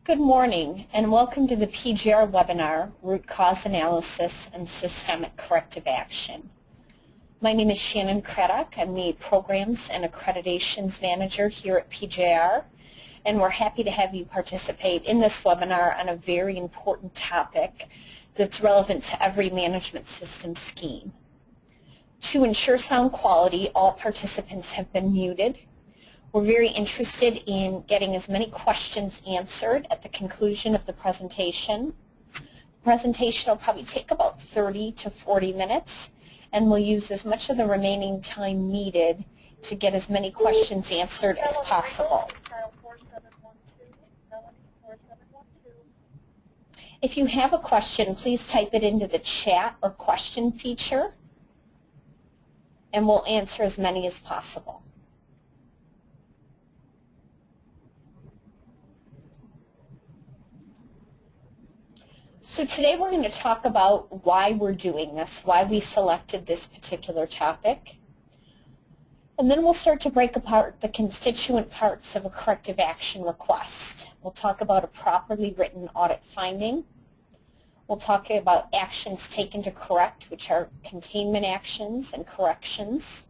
Good morning and welcome to the PGR webinar, Root Cause Analysis and Systemic Corrective Action. My name is Shannon Craddock. I'm the Programs and Accreditations Manager here at PGR, and we're happy to have you participate in this webinar on a very important topic that's relevant to every management system scheme. To ensure sound quality, all participants have been muted. We're very interested in getting as many questions answered at the conclusion of the presentation. The presentation will probably take about 30 to 40 minutes, and we'll use as much of the remaining time needed to get as many questions answered as possible. If you have a question, please type it into the chat or question feature, and we'll answer as many as possible. So today we're going to talk about why we're doing this, why we selected this particular topic. And then we'll start to break apart the constituent parts of a corrective action request. We'll talk about a properly written audit finding. We'll talk about actions taken to correct, which are containment actions and corrections.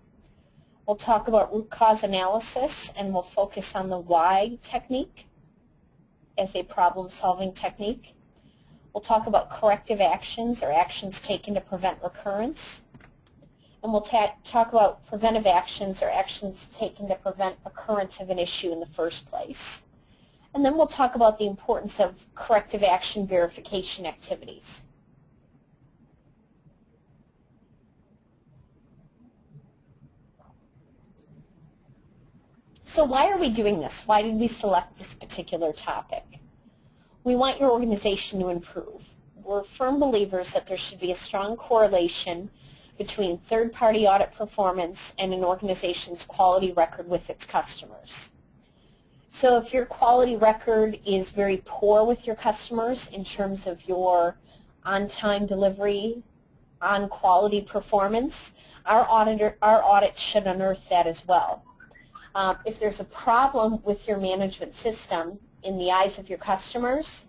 We'll talk about root cause analysis, and we'll focus on the why technique as a problem-solving technique. We'll talk about corrective actions or actions taken to prevent recurrence. And we'll talk about preventive actions or actions taken to prevent occurrence of an issue in the first place. And then we'll talk about the importance of corrective action verification activities. So why are we doing this? Why did we select this particular topic? We want your organization to improve. We're firm believers that there should be a strong correlation between third-party audit performance and an organization's quality record with its customers. So if your quality record is very poor with your customers in terms of your on-time delivery, on-quality performance, our audits should unearth that as well. If there's a problem with your management system in the eyes of your customers,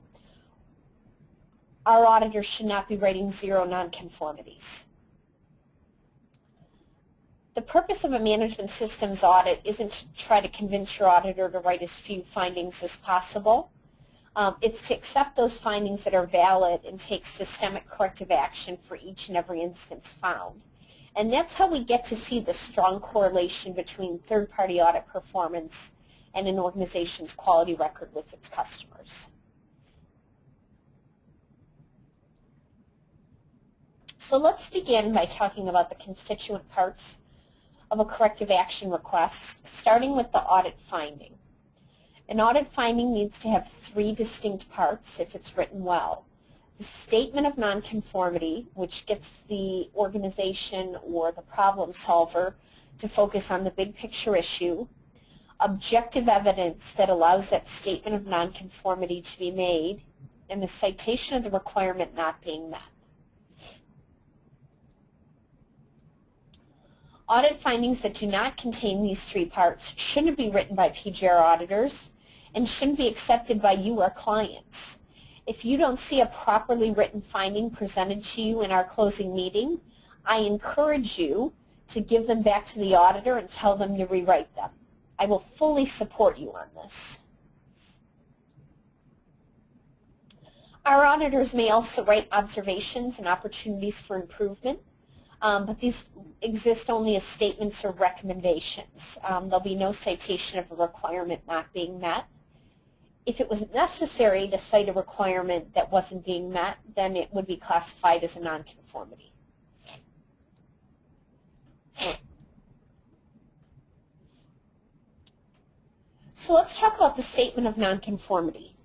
our auditors should not be writing zero nonconformities. The purpose of a management systems audit isn't to try to convince your auditor to write as few findings as possible. It's to accept those findings that are valid and take systemic corrective action for each and every instance found. And that's how we get to see the strong correlation between third-party audit performance and an organization's quality record with its customers. So let's begin by talking about the constituent parts of a corrective action request, starting with the audit finding. An audit finding needs to have three distinct parts if it's written well. The statement of nonconformity, which gets the organization or the problem solver to focus on the big picture issue. Objective evidence that allows that statement of nonconformity to be made, and the citation of the requirement not being met. Audit findings that do not contain these three parts shouldn't be written by PGR auditors and shouldn't be accepted by you, our clients. If you don't see a properly written finding presented to you in our closing meeting, I encourage you to give them back to the auditor and tell them to rewrite them. I will fully support you on this. Our auditors may also write observations and opportunities for improvement, but these exist only as statements or recommendations. There'll be no citation of a requirement not being met. If it was necessary to cite a requirement that wasn't being met, then it would be classified as a nonconformity. So let's talk about the statement of nonconformity.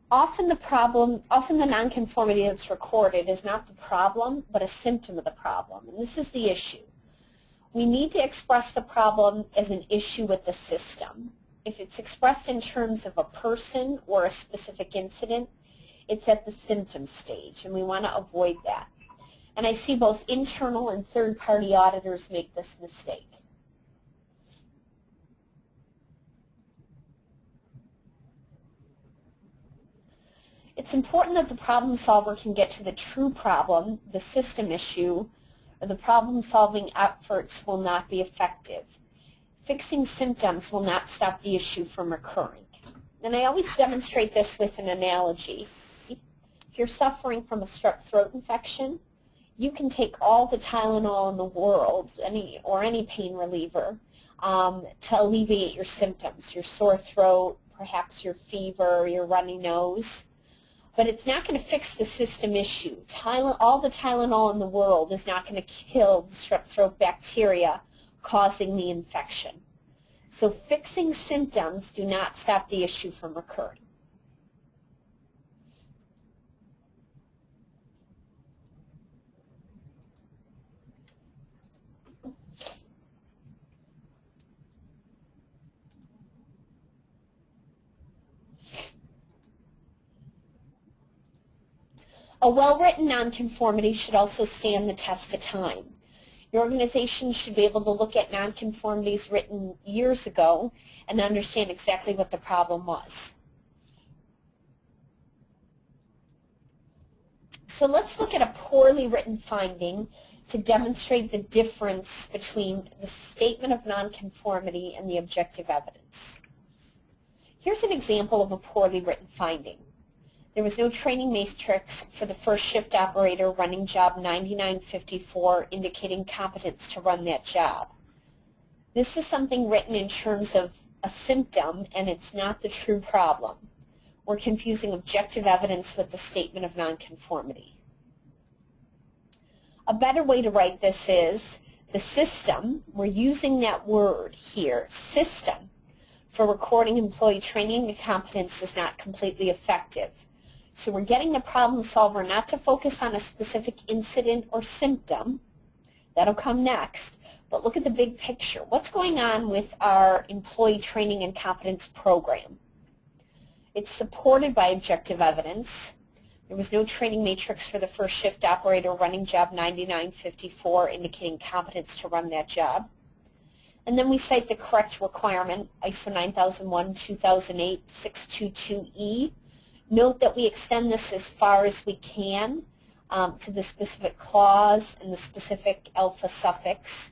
Often the nonconformity that's recorded is not the problem, but a symptom of the problem, and this is the issue. We need to express the problem as an issue with the system. If it's expressed in terms of a person or a specific incident, it's at the symptom stage, and we want to avoid that. And I see both internal and third-party auditors make this mistake. It's important that the problem solver can get to the true problem, the system issue, or the problem-solving efforts will not be effective. Fixing symptoms will not stop the issue from recurring. And I always demonstrate this with an analogy. If you're suffering from a strep throat infection, you can take all the Tylenol in the world, any pain reliever, to alleviate your symptoms, your sore throat, perhaps your fever, your runny nose. But it's not going to fix the system issue. All the Tylenol in the world is not going to kill the strep throat bacteria causing the infection. So fixing symptoms do not stop the issue from recurring. A well-written nonconformity should also stand the test of time. Your organization should be able to look at nonconformities written years ago and understand exactly what the problem was. So let's look at a poorly written finding to demonstrate the difference between the statement of nonconformity and the objective evidence. Here's an example of a poorly written finding. There was no training matrix for the first shift operator running job 9954 indicating competence to run that job. This is something written in terms of a symptom, and it's not the true problem. We're confusing objective evidence with the statement of nonconformity. A better way to write this is the system. We're using that word here, system, for recording employee training and competence is not completely effective. So we're getting the problem solver not to focus on a specific incident or symptom. That'll come next. But look at the big picture. What's going on with our employee training and competence program? It's supported by objective evidence. There was no training matrix for the first shift operator running job 9954 indicating competence to run that job. And then we cite the correct requirement, ISO 9001-2008 622E. Note that we extend this as far as we can to the specific clause and the specific alpha suffix.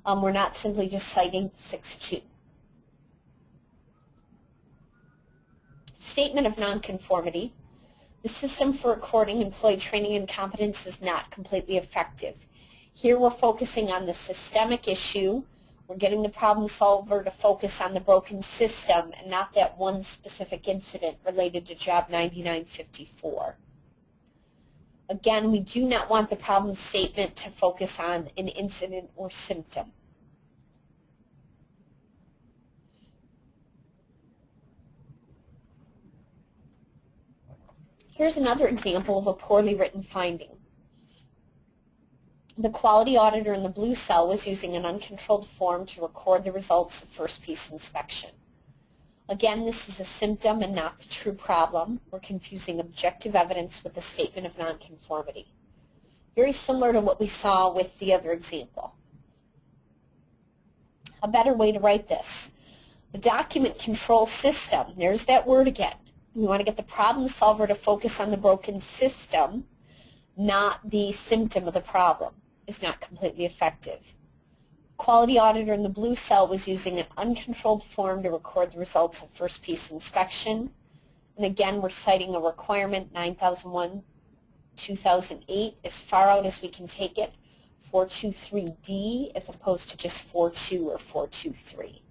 We're not simply just citing 6.2. Statement of nonconformity. The system for recording employee training and competence is not completely effective. Here we're focusing on the systemic issue. We're getting the problem solver to focus on the broken system and not that one specific incident related to job 9954. Again, we do not want the problem statement to focus on an incident or symptom. Here's another example of a poorly written finding. The quality auditor in the blue cell was using an uncontrolled form to record the results of first piece inspection. Again, this is a symptom and not the true problem. We're confusing objective evidence with the statement of nonconformity. Very similar to what we saw with the other example. A better way to write this. The document control system, there's that word again. We want to get the problem solver to focus on the broken system, not the symptom of the problem. Is not completely effective. Quality auditor in the blue cell was using an uncontrolled form to record the results of first piece inspection. And again, we're citing a requirement 9001-2008 as far out as we can take it, 423D as opposed to just 42 or 423.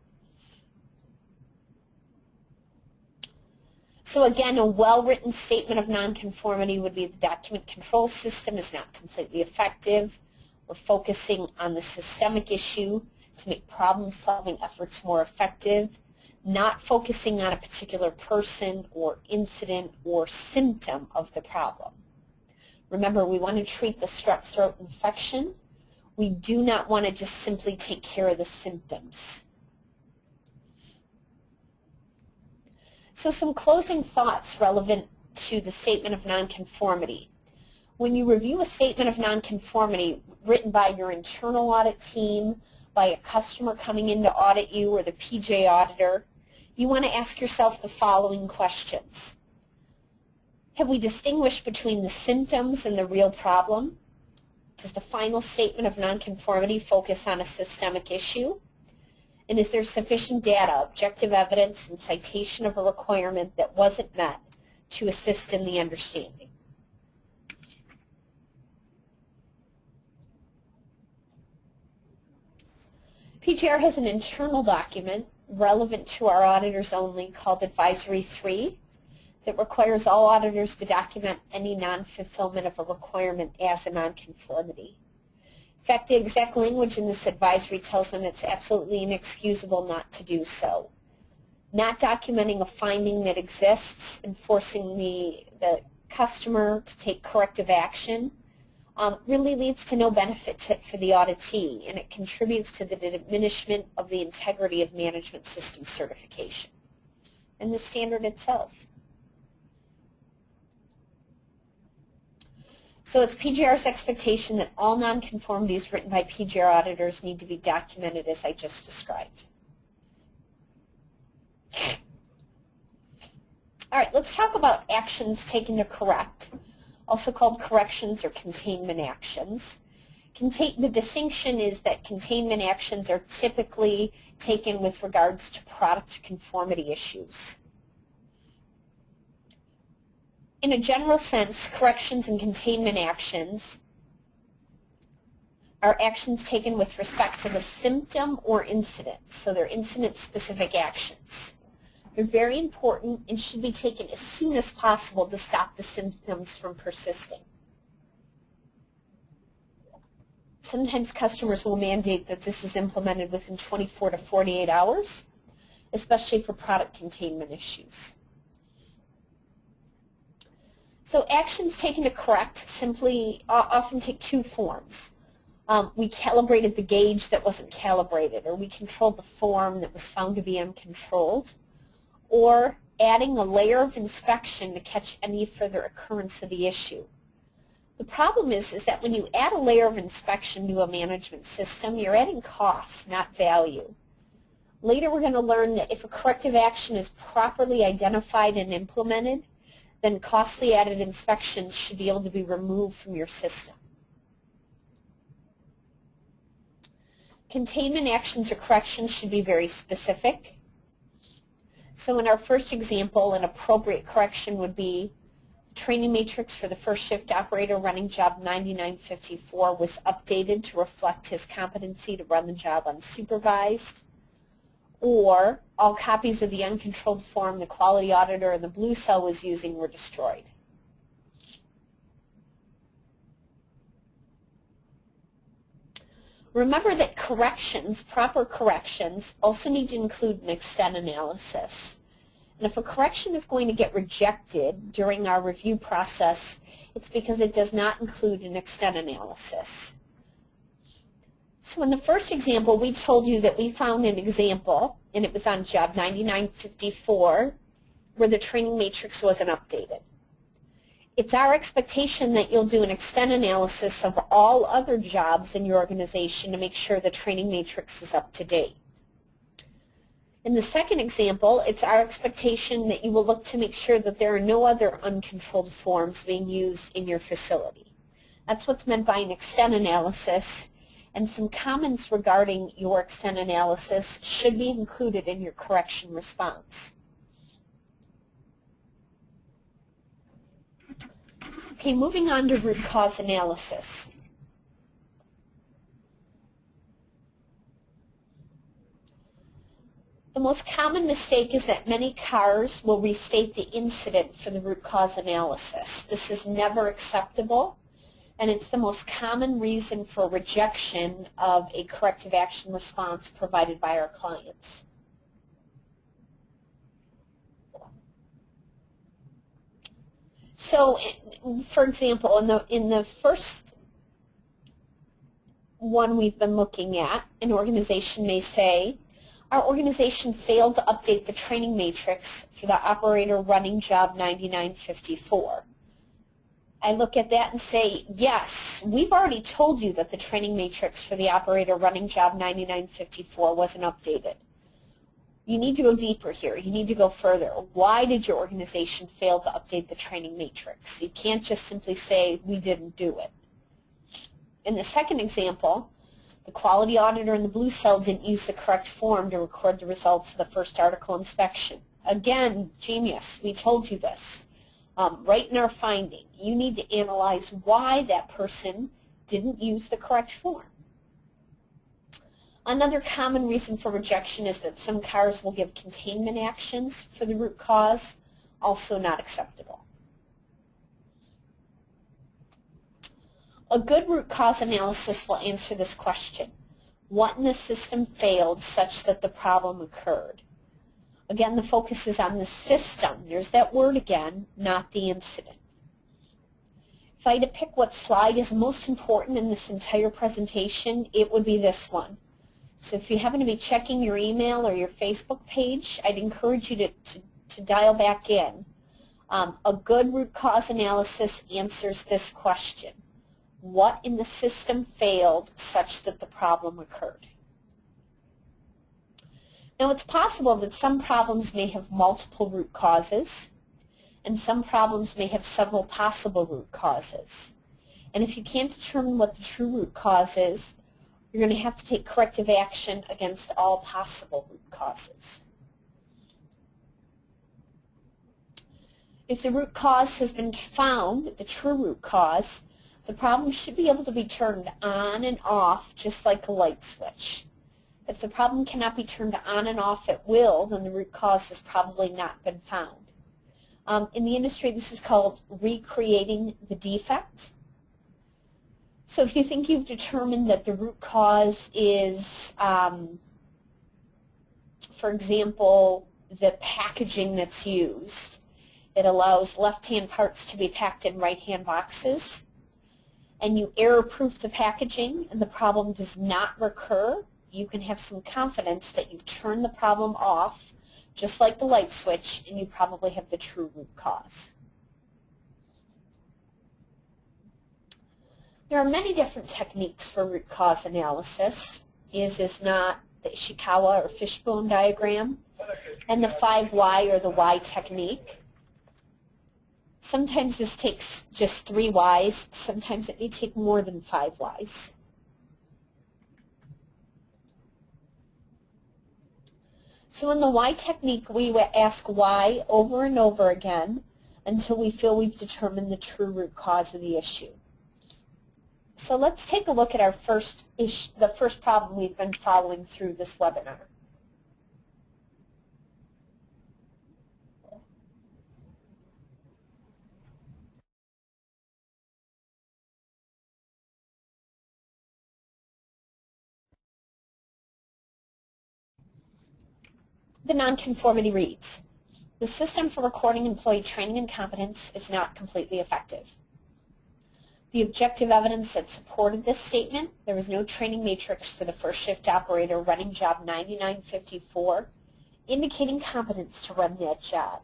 So again, a well-written statement of nonconformity would be the document control system is not completely effective. We're focusing on the systemic issue to make problem-solving efforts more effective, not focusing on a particular person or incident or symptom of the problem. Remember, we want to treat the strep throat infection. We do not want to just simply take care of the symptoms. So some closing thoughts relevant to the statement of nonconformity. When you review a statement of nonconformity written by your internal audit team, by a customer coming in to audit you, or the PJ auditor, you want to ask yourself the following questions. Have we distinguished between the symptoms and the real problem? Does the final statement of nonconformity focus on a systemic issue? And is there sufficient data, objective evidence, and citation of a requirement that wasn't met to assist in the understanding? PGR has an internal document relevant to our auditors only called Advisory 3 that requires all auditors to document any non-fulfillment of a requirement as a nonconformity. In fact, the exact language in this advisory tells them it's absolutely inexcusable not to do so. Not documenting a finding that exists and forcing the customer to take corrective action really leads to no benefit for the auditee, and it contributes to the diminishment of the integrity of management system certification and the standard itself. So it's PGR's expectation that all nonconformities written by PGR auditors need to be documented as I just described. All right, let's talk about actions taken to correct, also called corrections or containment actions. The distinction is that containment actions are typically taken with regards to product conformity issues. In a general sense, corrections and containment actions are actions taken with respect to the symptom or incident, so they're incident-specific actions. They're very important and should be taken as soon as possible to stop the symptoms from persisting. Sometimes customers will mandate that this is implemented within 24 to 48 hours, especially for product containment issues. So actions taken to correct simply often take two forms. We calibrated the gauge that wasn't calibrated, or we controlled the form that was found to be uncontrolled, or adding a layer of inspection to catch any further occurrence of the issue. The problem is that when you add a layer of inspection to a management system, you're adding costs, not value. Later we're going to learn that if a corrective action is properly identified and implemented, then costly added inspections should be able to be removed from your system. Containment actions or corrections should be very specific. So in our first example, an appropriate correction would be the training matrix for the first shift operator running job 9954 was updated to reflect his competency to run the job unsupervised, or all copies of the uncontrolled form the quality auditor in the blue cell was using were destroyed. Remember that corrections, proper corrections, also need to include an extent analysis. And if a correction is going to get rejected during our review process, it's because it does not include an extent analysis. So in the first example, we told you that we found an example, and it was on job 9954, where the training matrix wasn't updated. It's our expectation that you'll do an extent analysis of all other jobs in your organization to make sure the training matrix is up to date. In the second example, it's our expectation that you will look to make sure that there are no other uncontrolled forms being used in your facility. That's what's meant by an extent analysis, and some comments regarding your extent analysis should be included in your correction response. Okay, moving on to root cause analysis. The most common mistake is that many CARs will restate the incident for the root cause analysis. This is never acceptable, and it's the most common reason for rejection of a corrective action response provided by our clients. So, for example, in the first one we've been looking at, an organization may say, our organization failed to update the training matrix for the operator running job 9954. I look at that and say, yes, we've already told you that the training matrix for the operator running job 9954 wasn't updated. You need to go deeper here. You need to go further. Why did your organization fail to update the training matrix? You can't just simply say, we didn't do it. In the second example, the quality auditor in the blue cell didn't use the correct form to record the results of the first article inspection. Again, genius, we told you this. Right in our finding, you need to analyze why that person didn't use the correct form. Another common reason for rejection is that some CARs will give containment actions for the root cause, also not acceptable. A good root cause analysis will answer this question. What in the system failed such that the problem occurred? Again, the focus is on the system. There's that word again, not the incident. If I had to pick what slide is most important in this entire presentation, it would be this one. So if you happen to be checking your email or your Facebook page, I'd encourage you to dial back in. A good root cause analysis answers this question. What in the system failed such that the problem occurred? Now, it's possible that some problems may have multiple root causes, and some problems may have several possible root causes. And if you can't determine what the true root cause is, you're going to have to take corrective action against all possible root causes. If the root cause has been found, the true root cause, the problem should be able to be turned on and off just like a light switch. If the problem cannot be turned on and off at will, then the root cause has probably not been found. In the industry, this is called recreating the defect. So if you think you've determined that the root cause is, for example, the packaging that's used, it allows left-hand parts to be packed in right-hand boxes, and you error-proof the packaging and the problem does not recur, you can have some confidence that you've turned the problem off, just like the light switch, and you probably have the true root cause. There are many different techniques for root cause analysis. Is not the Ishikawa or fishbone diagram, and the 5 why or the why technique. Sometimes this takes just 3 whys, sometimes it may take more than 5 whys. So in the why technique, we ask why over and over again until we feel we've determined the true root cause of the issue. So let's take a look at our the first problem we've been following through this webinar. The nonconformity reads, the system for recording employee training and competence is not completely effective. The objective evidence that supported this statement, there was no training matrix for the first shift operator running job 9954, indicating competence to run that job.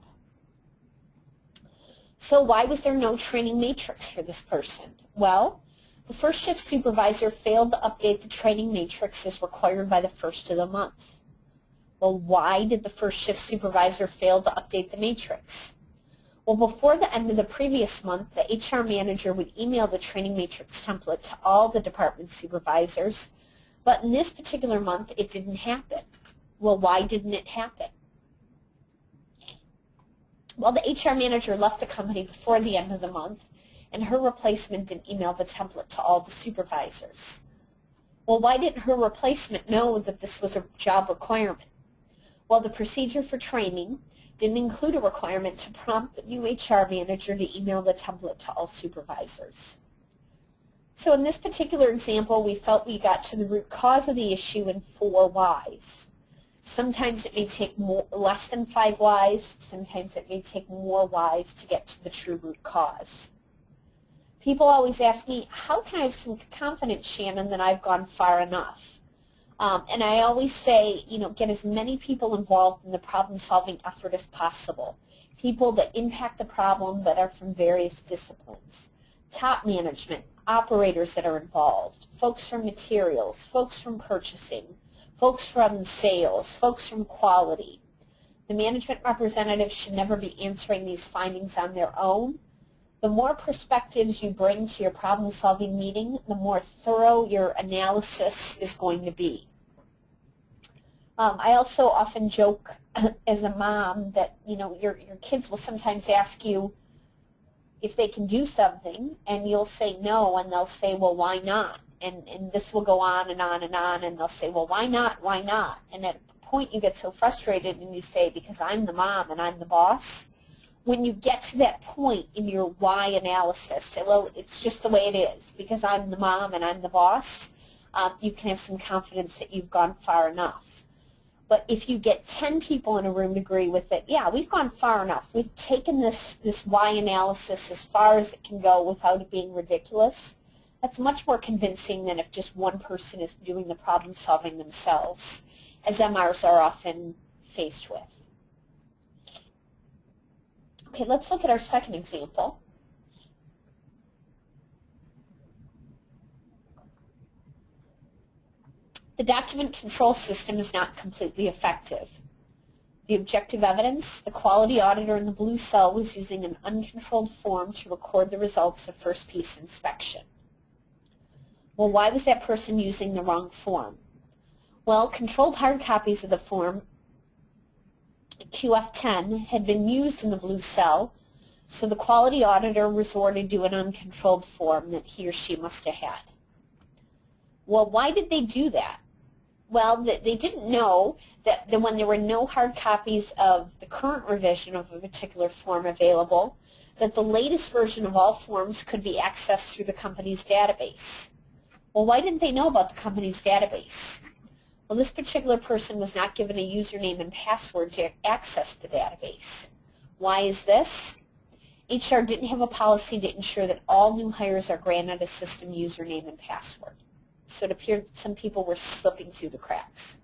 So why was there no training matrix for this person? Well, the first shift supervisor failed to update the training matrix as required by the first of the month. Well, why did the first shift supervisor fail to update the matrix? Well, before the end of the previous month, the HR manager would email the training matrix template to all the department supervisors, but in this particular month, it didn't happen. Well, why didn't it happen? Well, the HR manager left the company before the end of the month, and her replacement didn't email the template to all the supervisors. Well, why didn't her replacement know that this was a job requirement? Well, the procedure for training didn't include a requirement to prompt the new HR manager to email the template to all supervisors. So in this particular example, we felt we got to the root cause of the issue in 4 whys. Sometimes it may take less than 5 whys, sometimes it may take more whys to get to the true root cause. People always ask me, how can I have some confidence, Shannon, that I've gone far enough? And I always say, get as many people involved in the problem-solving effort as possible. People that impact the problem but are from various disciplines. Top management, operators that are involved, folks from materials, folks from purchasing, folks from sales, folks from quality, The management representative should never be answering these findings on their own. The more perspectives you bring to your problem-solving meeting, the more thorough your analysis is going to be. I also often joke as a mom that, you know, your kids will sometimes ask you if they can do something, and you'll say no, and they'll say, well, why not? And this will go on and on and on, and they'll say, well, why not, why not? And at a point you get so frustrated and you say, because I'm the mom and I'm the boss. When you get to that point in your why analysis, say, well, it's just the way it is, because I'm the mom and I'm the boss, you can have some confidence that you've gone far enough. But if you get 10 people in a room to agree with it, yeah, we've gone far enough. We've taken this why analysis as far as it can go without it being ridiculous. That's much more convincing than if just one person is doing the problem solving themselves, as MRs are often faced with. Okay, let's look at our second example. The document control system is not completely effective. The objective evidence, the quality auditor in the blue cell was using an uncontrolled form to record the results of first piece inspection. Well, why was that person using the wrong form? Well, controlled hard copies of the form QF10 had been used in the blue cell, so the quality auditor resorted to an uncontrolled form that he or she must have had. Well, why did they do that? Well, they didn't know that when there were no hard copies of the current revision of a particular form available, that the latest version of all forms could be accessed through the company's database. Well, why didn't they know about the company's database? Well, this particular person was not given a username and password to access the database. Why is this? HR didn't have a policy to ensure that all new hires are granted a system username and password. So it appeared that some people were slipping through the cracks.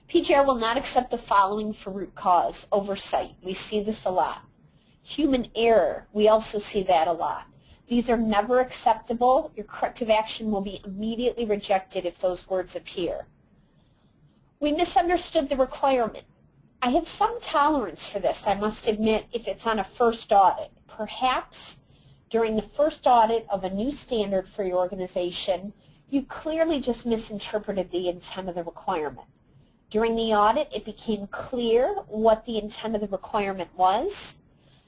PGR will not accept the following for root cause: oversight. We see this a lot. Human error. We also see that a lot. These are never acceptable. Your corrective action will be immediately rejected if those words appear. We misunderstood the requirement. I have some tolerance for this, I must admit, if it's on a first audit. Perhaps during the first audit of a new standard for your organization, you clearly just misinterpreted the intent of the requirement. During the audit, it became clear what the intent of the requirement was.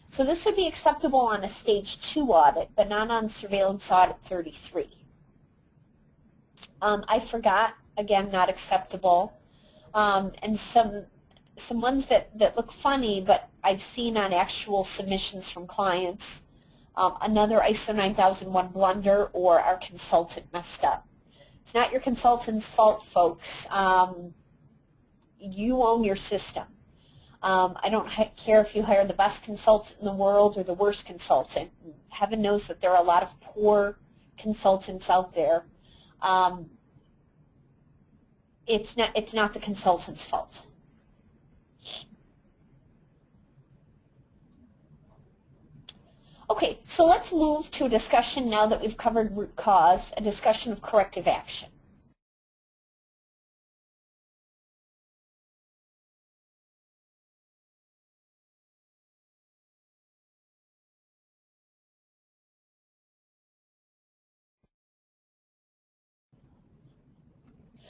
So this would be acceptable on a stage 2 audit, but not on surveillance audit 33. I forgot, again, not acceptable. And some ones that look funny, but I've seen on actual submissions from clients. Another ISO 9001 blunder, or our consultant messed up. It's not your consultant's fault, folks. You own your system. I don't care if you hire the best consultant in the world or the worst consultant. Heaven knows that there are a lot of poor consultants out there. It's not the consultant's fault. Okay, so let's move to a discussion now that we've covered root cause, a discussion of corrective action.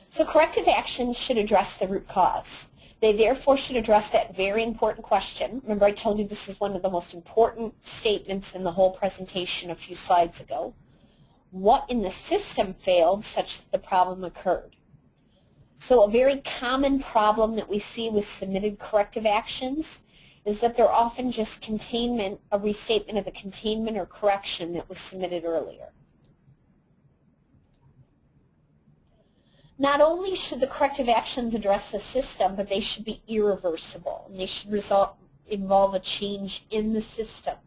So corrective actions should address the root cause. They therefore should address that very important question. Remember, I told you this is one of the most important statements in the whole presentation a few slides ago. What in the system failed such that the problem occurred? So a very common problem that we see with submitted corrective actions is that they're often just containment, a restatement of the containment or correction that was submitted earlier. Not only should the corrective actions address the system, but they should be irreversible, and they should involve a change in the system.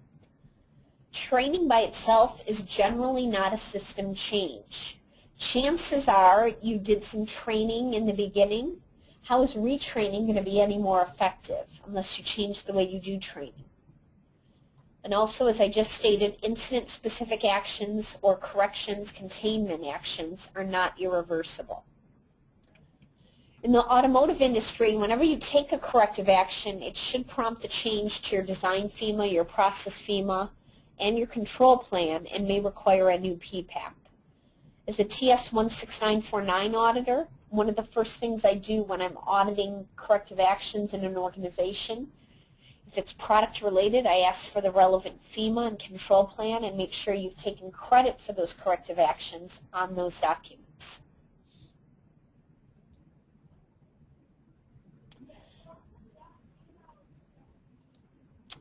Training by itself is generally not a system change. Chances are you did some training in the beginning. How is retraining going to be any more effective unless you change the way you do training? And also, as I just stated, incident-specific actions or corrections, containment actions are not irreversible. In the automotive industry, whenever you take a corrective action, it should prompt a change to your design FEMA, your process FEMA, and your control plan, and may require a new PPAP. As a TS 16949 auditor, one of the first things I do when I'm auditing corrective actions in an organization, if it's product related, I ask for the relevant FEMA and control plan and make sure you've taken credit for those corrective actions on those documents.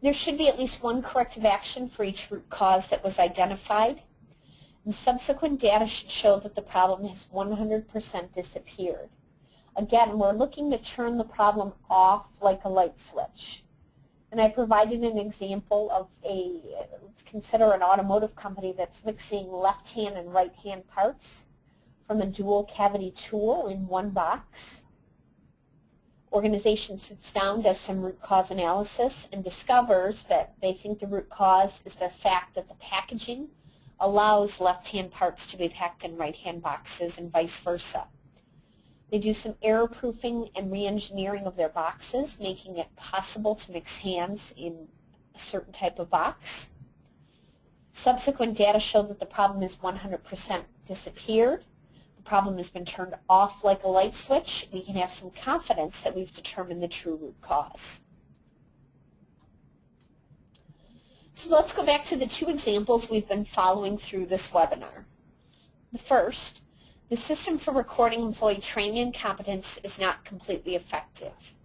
There should be at least one corrective action for each root cause that was identified, and subsequent data should show that the problem has 100% disappeared. Again, we're looking to turn the problem off like a light switch. And I provided an example of let's consider an automotive company that's mixing left-hand and right-hand parts from a dual cavity tool in one box. Organization sits down, does some root cause analysis, and discovers that they think the root cause is the fact that the packaging allows left-hand parts to be packed in right-hand boxes and vice versa. They do some error proofing and re-engineering of their boxes, making it possible to mix hands in a certain type of box. Subsequent data show that the problem is 100% disappeared. The problem has been turned off like a light switch. We can have some confidence that we've determined the true root cause. So let's go back to the two examples we've been following through this webinar. The first, the system for recording employee training and competence is not completely effective.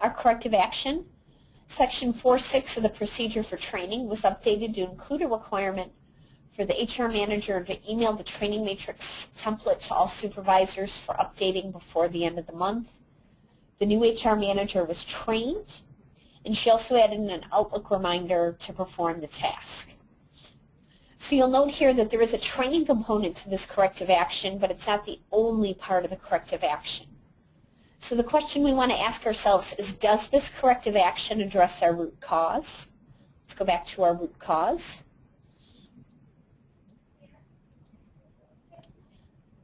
Our corrective action, Section 4.6 of the procedure for training, was updated to include a requirement for the HR manager to email the training matrix template to all supervisors for updating before the end of the month. The new HR manager was trained, and she also added an Outlook reminder to perform the task. So you'll note here that there is a training component to this corrective action, but it's not the only part of the corrective action. So the question we want to ask ourselves is, does this corrective action address our root cause? Let's go back to our root cause.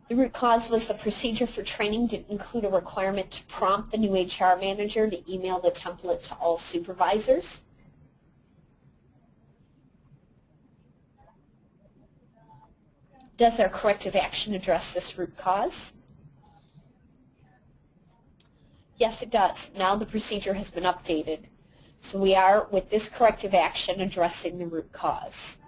The root cause was the procedure for training didn't include a requirement to prompt the new HR manager to email the template to all supervisors. Does our corrective action address this root cause? Yes, it does. Now the procedure has been updated. So we are, with this corrective action, addressing the root cause.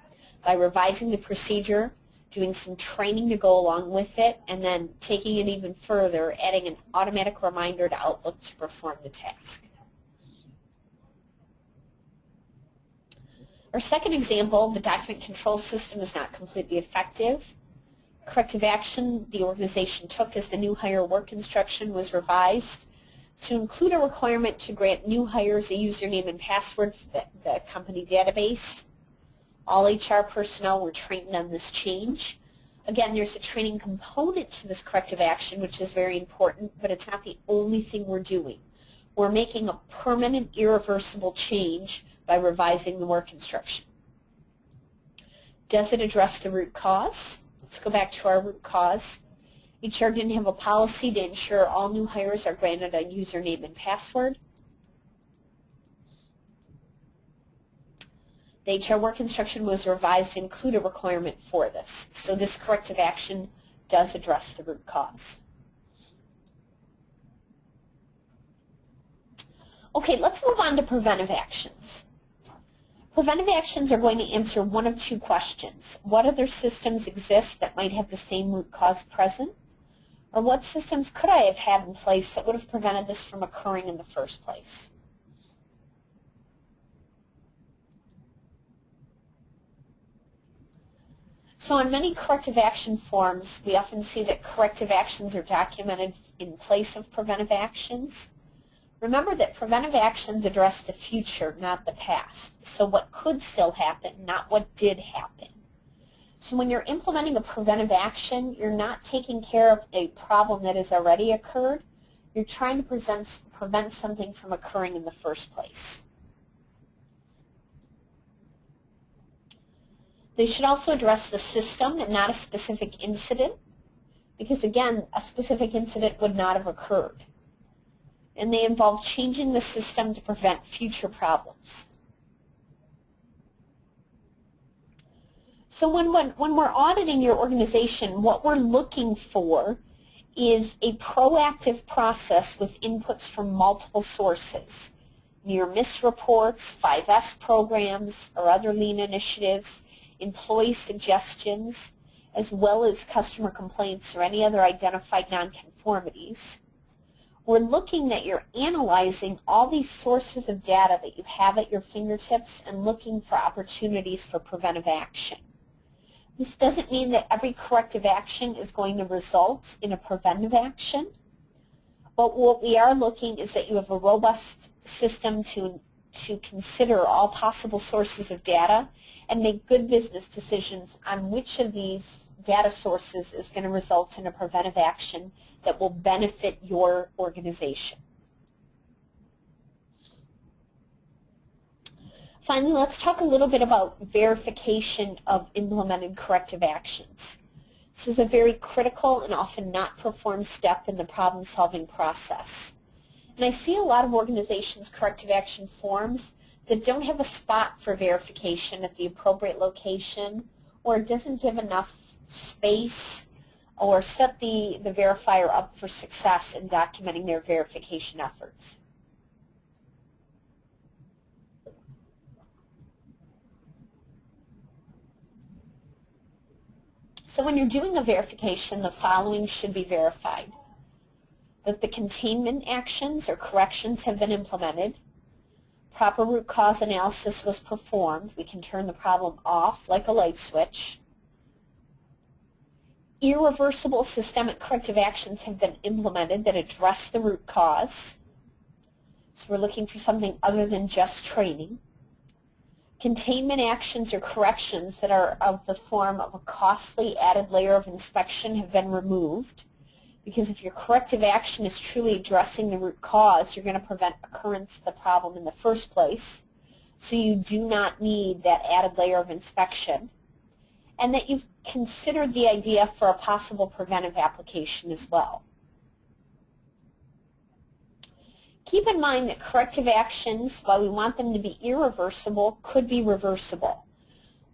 By revising the procedure, doing some training to go along with it, and then taking it even further, adding an automatic reminder to Outlook to perform the task. Our second example, the document control system is not completely effective. Corrective action the organization took as the new hire work instruction was revised to include a requirement to grant new hires a username and password for the company database. All HR personnel were trained on this change. Again, there's a training component to this corrective action, which is very important, but it's not the only thing we're doing. We're making a permanent, irreversible change by revising the work instruction. Does it address the root cause? Let's go back to our root cause. HR didn't have a policy to ensure all new hires are granted a username and password. The HR work instruction was revised to include a requirement for this. So this corrective action does address the root cause. Okay, let's move on to preventive actions. Preventive actions are going to answer one of two questions. What other systems exist that might have the same root cause present? Or what systems could I have had in place that would have prevented this from occurring in the first place? So on many corrective action forms, we often see that corrective actions are documented in place of preventive actions. Remember that preventive actions address the future, not the past. So what could still happen, not what did happen. So when you're implementing a preventive action, you're not taking care of a problem that has already occurred. You're trying to prevent something from occurring in the first place. They should also address the system and not a specific incident. because again, a specific incident would not have occurred. And they involve changing the system to prevent future problems. So when we're auditing your organization, what we're looking for is a proactive process with inputs from multiple sources. Near-miss reports, 5S programs, or other lean initiatives, employee suggestions, as well as customer complaints or any other identified nonconformities. We're looking that you're analyzing all these sources of data that you have at your fingertips and looking for opportunities for preventive action. This doesn't mean that every corrective action is going to result in a preventive action, but what we are looking is that you have a robust system to consider all possible sources of data and make good business decisions on which of these data sources is going to result in a preventive action that will benefit your organization. Finally, let's talk a little bit about verification of implemented corrective actions. This is a very critical and often not performed step in the problem-solving process. And I see a lot of organizations' corrective action forms that don't have a spot for verification at the appropriate location, or it doesn't give enough space or set the verifier up for success in documenting their verification efforts. So when you're doing a verification, the following should be verified: that the containment actions or corrections have been implemented, proper root cause analysis was performed, we can turn the problem off like a light switch, irreversible systemic corrective actions have been implemented that address the root cause, so we're looking for something other than just training. Containment actions or corrections that are of the form of a costly added layer of inspection have been removed, because if your corrective action is truly addressing the root cause, you're going to prevent occurrence of the problem in the first place, so you do not need that added layer of inspection, and that you've considered the idea for a possible preventive application as well. Keep in mind that corrective actions, while we want them to be irreversible, could be reversible.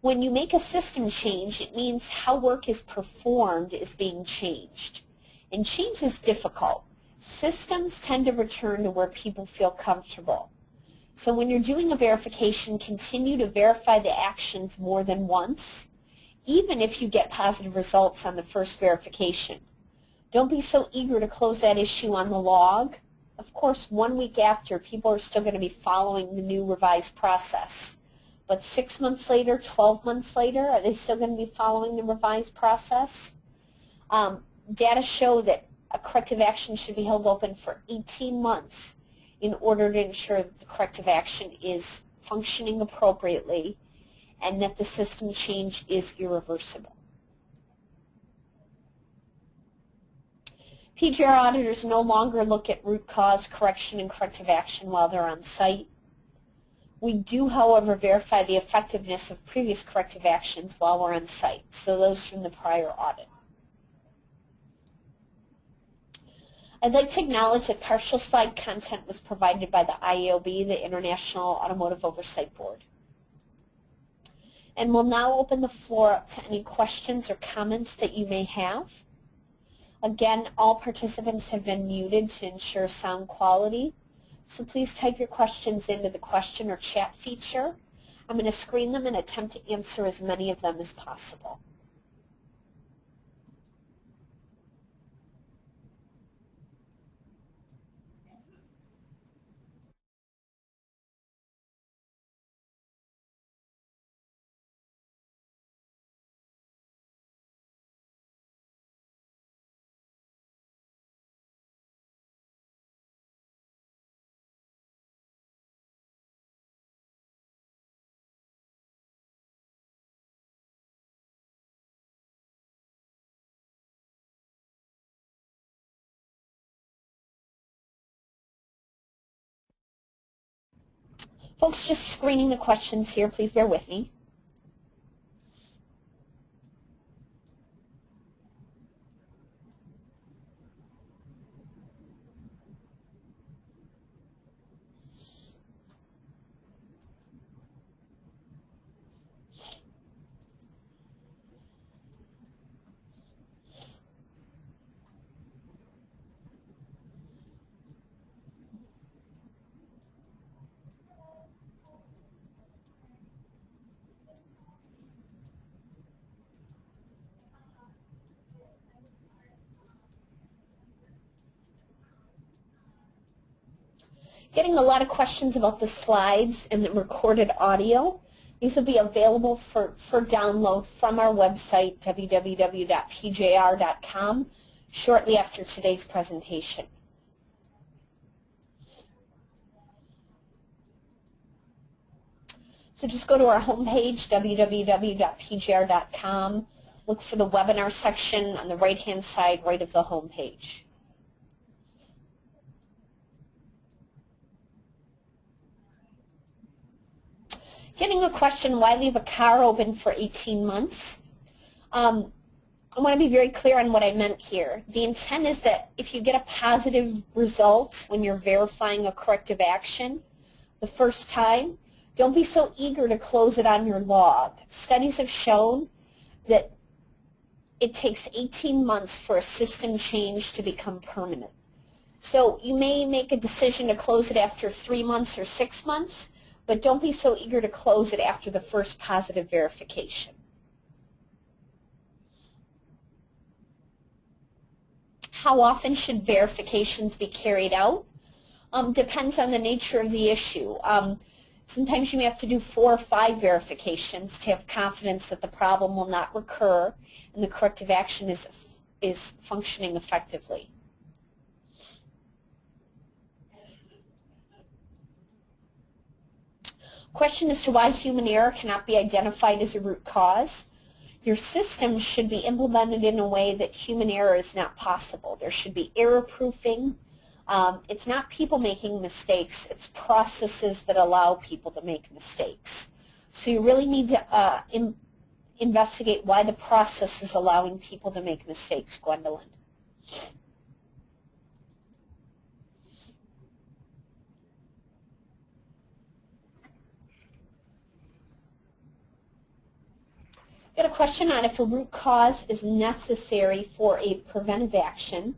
When you make a system change, it means how work is performed is being changed. And change is difficult. Systems tend to return to where people feel comfortable. So when you're doing a verification, continue to verify the actions more than once, even if you get positive results on the first verification. Don't be so eager to close that issue on the log. Of course, 1 week after, people are still going to be following the new revised process. But 6 months later, 12 months later, are they still going to be following the revised process? Data show that a corrective action should be held open for 18 months in order to ensure that the corrective action is functioning appropriately and that the system change is irreversible. PGR auditors no longer look at root cause, correction, and corrective action while they're on site. We do, however, verify the effectiveness of previous corrective actions while we're on site, so those from the prior audit. I'd like to acknowledge that partial slide content was provided by the IAOB, the International Automotive Oversight Board. And we'll now open the floor up to any questions or comments that you may have. Again, all participants have been muted to ensure sound quality, so please type your questions into the question or chat feature. I'm going to screen them and attempt to answer as many of them as possible. Folks, just screening the questions here. Please bear with me. Getting a lot of questions about the slides and the recorded audio. These will be available for download from our website, www.pjr.com, shortly after today's presentation. So just go to our homepage, www.pjr.com. Look for the webinar section on the right-hand side, right of the homepage. Getting a question, why leave a car open for 18 months? I want to be very clear on what I meant here. The intent is that if you get a positive result when you're verifying a corrective action the first time, don't be so eager to close it on your log. Studies have shown that it takes 18 months for a system change to become permanent. So you may make a decision to close it after 3 months or 6 months, but don't be so eager to close it after the first positive verification. How often should verifications be carried out? Depends on the nature of the issue. Sometimes you may have to do 4 or 5 verifications to have confidence that the problem will not recur and the corrective action is functioning effectively. Question as to why human error cannot be identified as a root cause. Your system should be implemented in a way that human error is not possible. There should be error proofing. It's not people making mistakes, it's processes that allow people to make mistakes. So you really need to investigate why the process is allowing people to make mistakes, Gwendolyn. Got a question on if a root cause is necessary for a preventive action.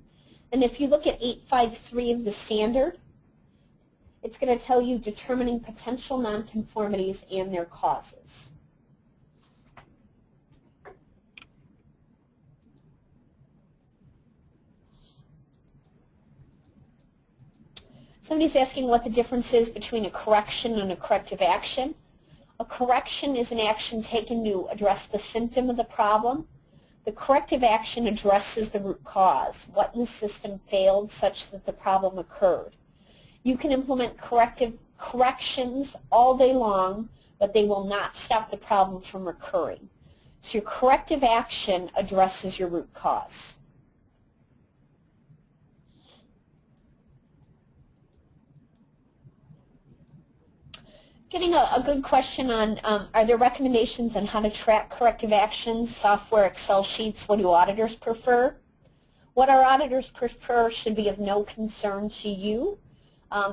And if you look at 853 of the standard, it's going to tell you determining potential nonconformities and their causes. Somebody's asking what the difference is between a correction and a corrective action. A correction is an action taken to address the symptom of the problem. The corrective action addresses the root cause, what in the system failed such that the problem occurred. You can implement corrections all day long, but they will not stop the problem from recurring. So your corrective action addresses your root cause. Getting a good question on, are there recommendations on how to track corrective actions, software, Excel sheets? What do auditors prefer? What our auditors prefer should be of no concern to you.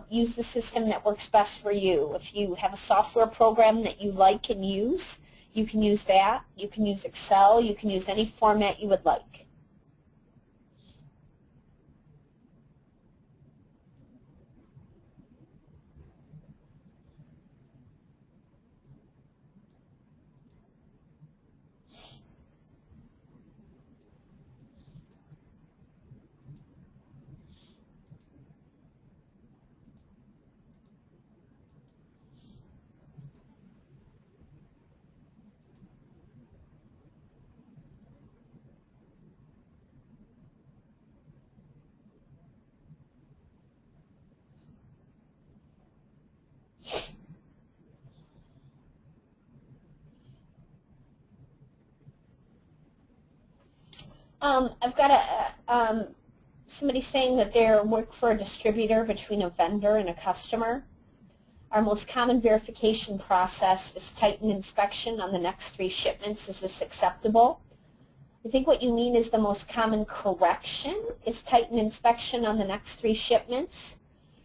Use the system that works best for you. If you have a software program that you like and use, you can use that. You can use Excel. You can use any format you would like. I've got somebody saying that they work for a distributor between a vendor and a customer. Our most common verification process is tighten inspection on the next 3 shipments. Is this acceptable? I think what you mean is the most common correction is tighten inspection on the next 3 shipments.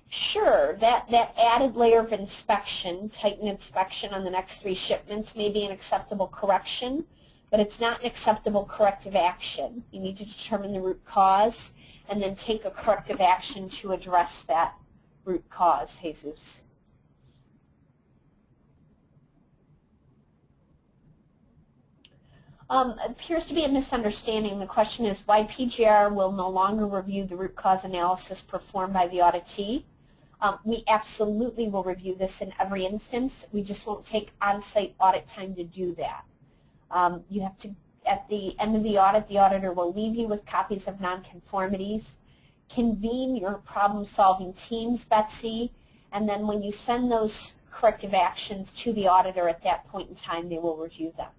Sure, that added layer of inspection, tighten inspection on the next 3 shipments, may be an acceptable correction, but it's not an acceptable corrective action. You need to determine the root cause and then take a corrective action to address that root cause, Jesus. Appears to be a misunderstanding. The question is why PJR will no longer review the root cause analysis performed by the auditee. We absolutely will review this in every instance. We just won't take on-site audit time to do that. You have to, at the end of the audit, the auditor will leave you with copies of nonconformities, convene your problem-solving teams, Betsy, and then when you send those corrective actions to the auditor at that point in time, they will review them.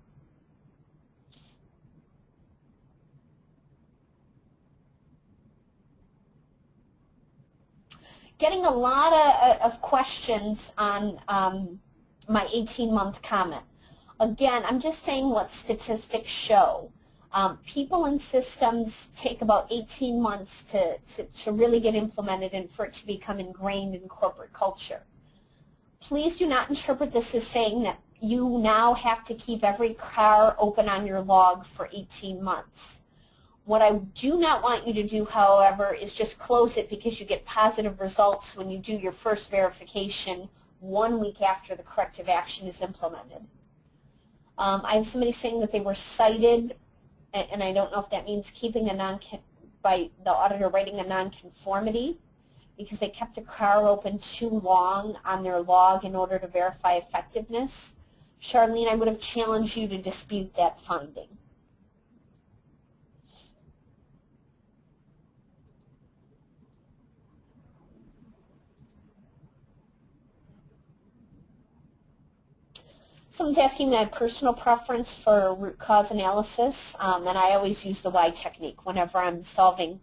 Getting a lot of questions on my 18-month comment. Again, I'm just saying what statistics show. People and systems take about 18 months to really get implemented and for it to become ingrained in corporate culture. Please do not interpret this as saying that you now have to keep every car open on your log for 18 months. What I do not want you to do, however, is just close it because you get positive results when you do your first verification 1 week after the corrective action is implemented. I have somebody saying that they were cited, and I don't know if that means keeping a by the auditor writing a nonconformity because they kept a car open too long on their log in order to verify effectiveness. Charlene, I would have challenged you to dispute that finding. Someone's asking my personal preference for root cause analysis, and I always use the why technique whenever I'm solving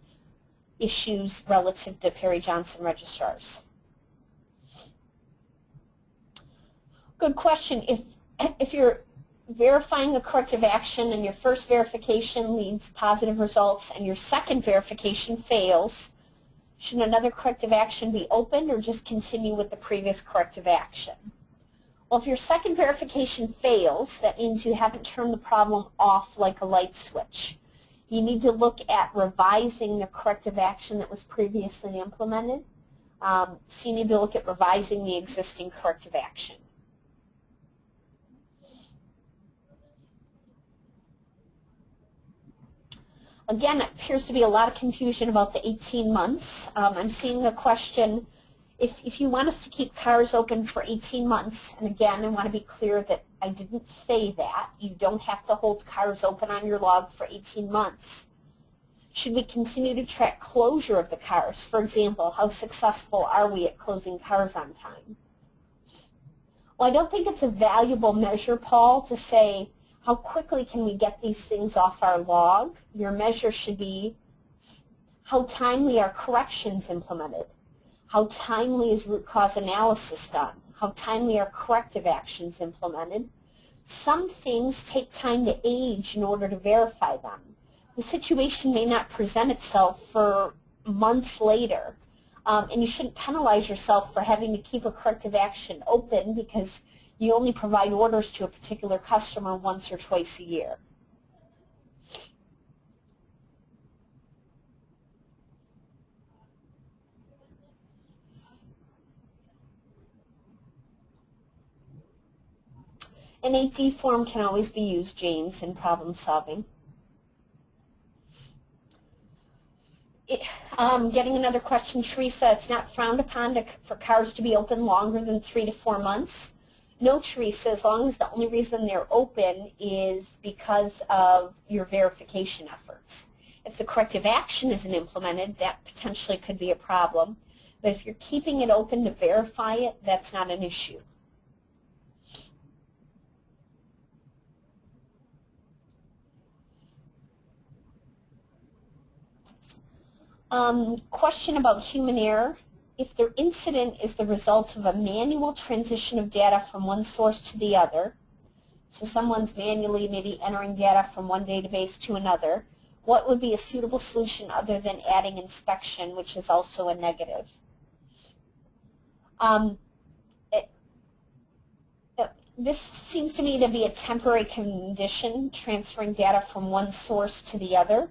issues relative to Perry Johnson registrars. Good question. If you're verifying a corrective action and your first verification leads positive results and your second verification fails, should another corrective action be opened or just continue with the previous corrective action? Well, if your second verification fails, that means you haven't turned the problem off like a light switch. You need to look at revising the corrective action that was previously implemented. So you need to look at revising the existing corrective action. Again, it appears to be a lot of confusion about the 18 months. I'm seeing a question. If you want us to keep cars open for 18 months, and again, I want to be clear that I didn't say that. You don't have to hold cars open on your log for 18 months. Should we continue to track closure of the cars? For example, how successful are we at closing cars on time? Well, I don't think it's a valuable measure, Paul, to say how quickly can we get these things off our log. Your measure should be how timely are corrections implemented. How timely is root cause analysis done? How timely are corrective actions implemented? Some things take time to age in order to verify them. The situation may not present itself for months later, and you shouldn't penalize yourself for having to keep a corrective action open because you only provide orders to a particular customer once or twice a year. An 8D form can always be used, James, in problem solving. Getting another question, Teresa, it's not frowned upon for cars to be open longer than 3 to 4 months. No, Teresa, as long as the only reason they're open is because of your verification efforts. If the corrective action isn't implemented, that potentially could be a problem. But if you're keeping it open to verify it, that's not an issue. Question about human error. If the incident is the result of a manual transition of data from one source to the other, so someone's manually maybe entering data from one database to another, what would be a suitable solution other than adding inspection, which is also a negative? This seems to me to be a temporary condition, transferring data from one source to the other.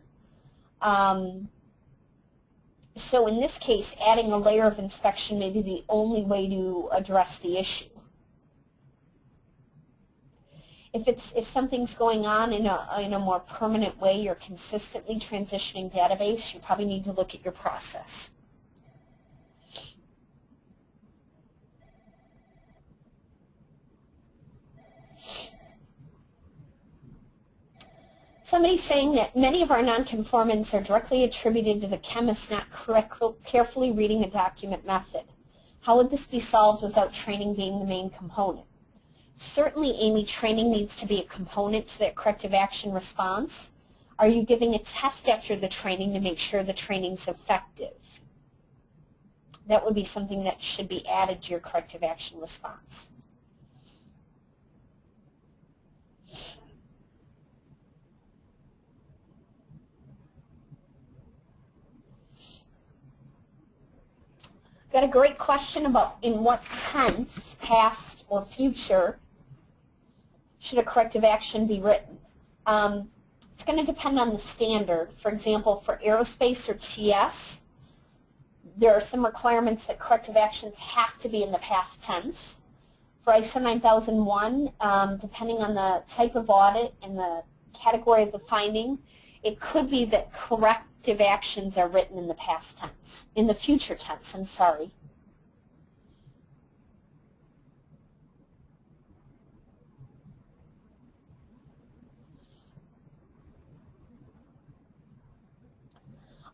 So in this case, adding a layer of inspection may be the only way to address the issue. If something's going on in a more permanent way, you're consistently transitioning database, you probably need to look at your process. Somebody's saying that many of our nonconformants are directly attributed to the chemist not carefully reading a document method. How would this be solved without training being the main component? Certainly, Amy, training needs to be a component to that corrective action response. Are you giving a test after the training to make sure the training's effective? That would be something that should be added to your corrective action response. Got a great question about in what tense, past or future, should a corrective action be written. It's going to depend on the standard. For example, for aerospace or TS, there are some requirements that corrective actions have to be in the past tense. For ISO 9001, depending on the type of audit and the category of the finding, it could be that corrective actions are written in the past tense, in the future tense, I'm sorry.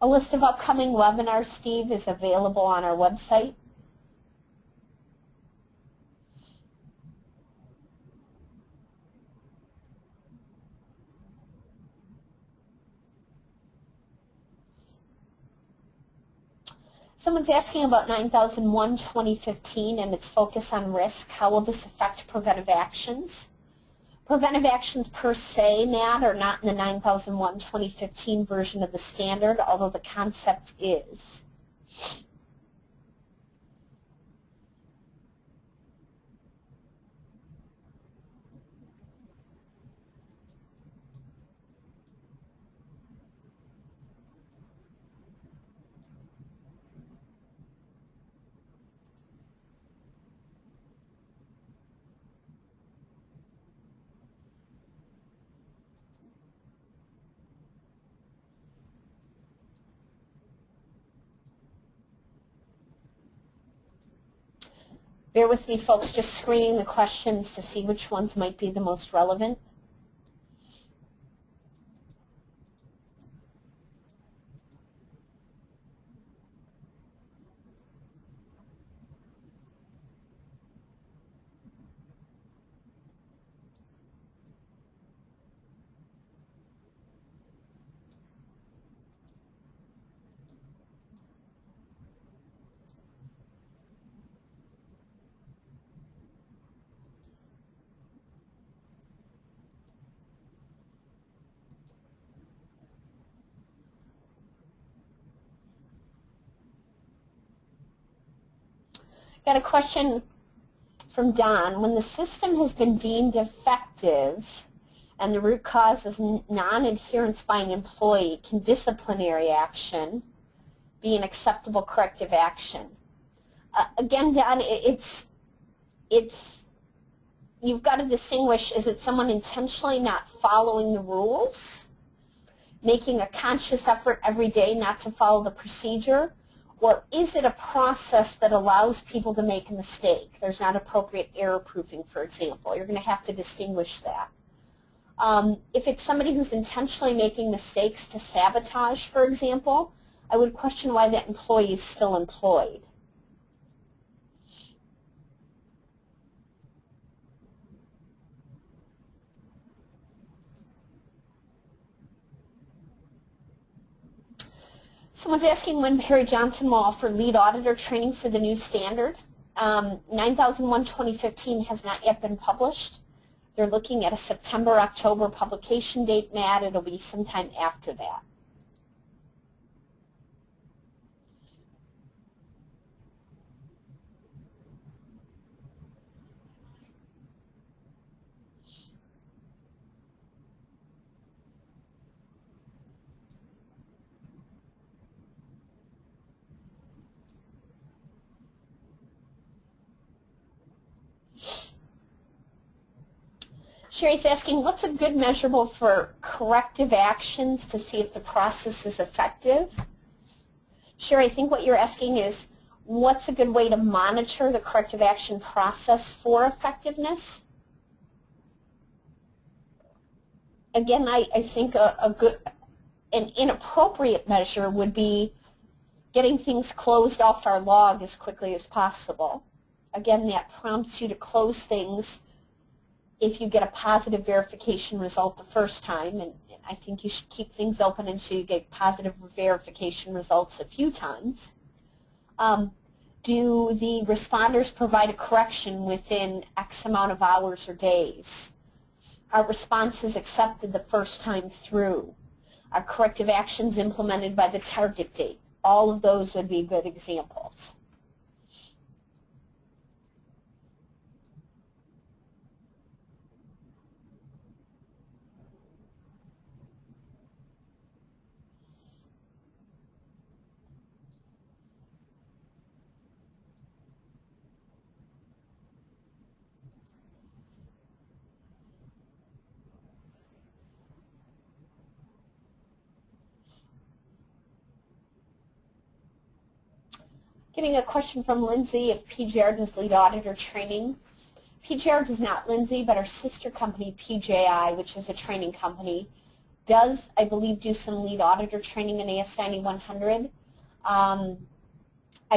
A list of upcoming webinars, Steve, is available on our website. Someone's asking about 9001-2015 and its focus on risk. How will this affect preventive actions? Preventive actions per se, Matt, are not in the 9001-2015 version of the standard, although the concept is. Bear with me, folks, just screening the questions to see which ones might be the most relevant. Got a question from Don. When the system has been deemed effective and the root cause is non-adherence by an employee, can disciplinary action be an acceptable corrective action? Again, Don, you've got to distinguish, is it someone intentionally not following the rules, making a conscious effort every day not to follow the procedure, or is it a process that allows people to make a mistake? There's not appropriate error proofing, for example. You're going to have to distinguish that. If it's somebody who's intentionally making mistakes to sabotage, for example, I would question why that employee is still employed. Someone's asking when Perry Johnson will offer lead auditor training for the new standard. 9001-2015 has not yet been published. They're looking at a September-October publication date, Matt. It'll be sometime after that. Sherry's asking, what's a good measurable for corrective actions to see if the process is effective? Sherry, I think what you're asking is, what's a good way to monitor the corrective action process for effectiveness? again, I think an inappropriate measure would be getting things closed off our log as quickly as possible. Again, that prompts you to close things if you get a positive verification result the first time, and I think you should keep things open until you get positive verification results a few times. Do the responders provide a correction within X amount of hours or days? Are responses accepted the first time through? Are corrective actions implemented by the target date? All of those would be good examples. Getting a question from Lindsay if PGR does lead auditor training. PGR does not, Lindsay, but our sister company, PJI, which is a training company, does, I believe, do some lead auditor training in AS 9100. I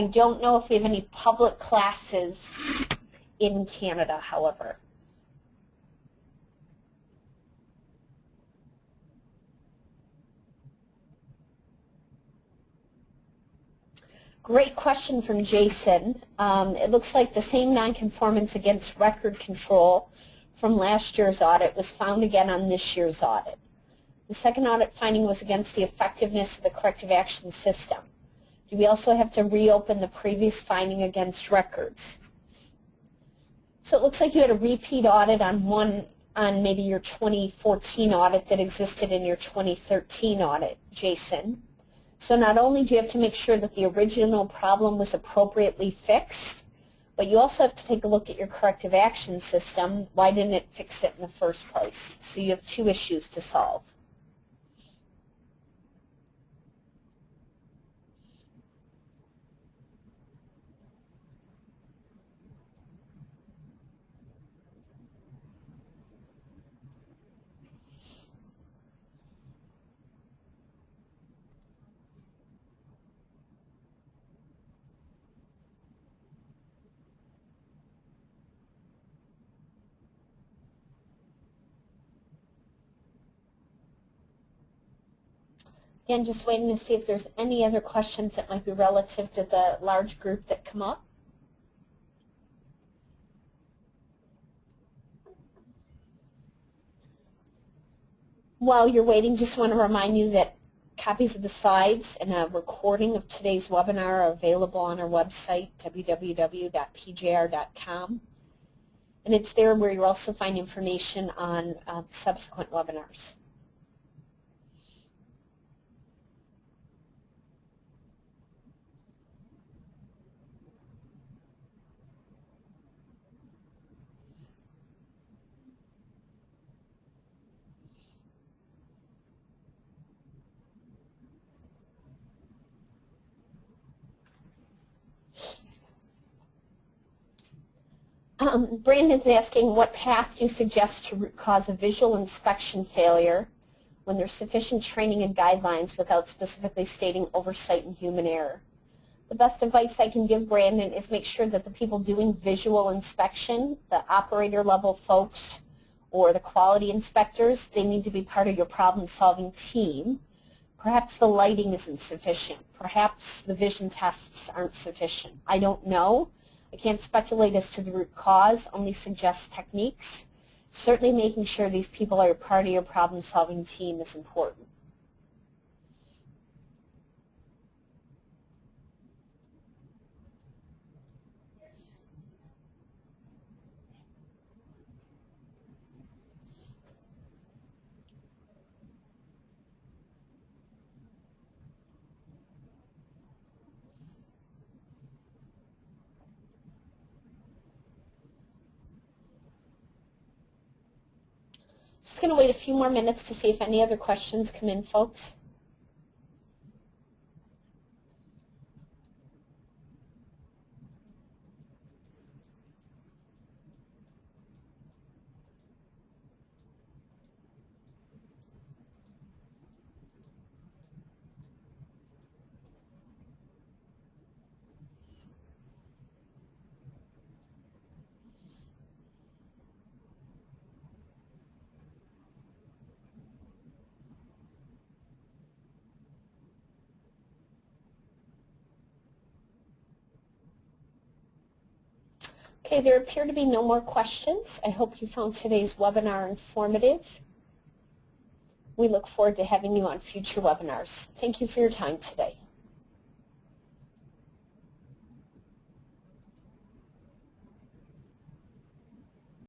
don't know if we have any public classes in Canada, however. Great question from Jason. It looks like the same nonconformance against record control from last year's audit was found again on this year's audit. The second audit finding was against the effectiveness of the corrective action system. Do we also have to reopen the previous finding against records? So it looks like you had a repeat audit on maybe your 2014 audit that existed in your 2013 audit, Jason. So not only do you have to make sure that the original problem was appropriately fixed, but you also have to take a look at your corrective action system. Why didn't it fix it in the first place? So you have two issues to solve. Again, just waiting to see if there's any other questions that might be relative to the large group that come up. While you're waiting, just want to remind you that copies of the slides and a recording of today's webinar are available on our website, www.pjr.com. And it's there where you'll also find information on subsequent webinars. Brandon's asking what path do you suggest to root cause a visual inspection failure when there's sufficient training and guidelines without specifically stating oversight and human error? The best advice I can give, Brandon, is make sure that the people doing visual inspection, the operator level folks or the quality inspectors, they need to be part of your problem-solving team. Perhaps the lighting isn't sufficient. Perhaps the vision tests aren't sufficient. I don't know. I can't speculate as to the root cause, only suggest techniques. Certainly making sure these people are part of your problem-solving team is important. Just going to wait a few more minutes to see if any other questions come in, folks. Okay, there appear to be no more questions. I hope you found today's webinar informative. We look forward to having you on future webinars. Thank you for your time today.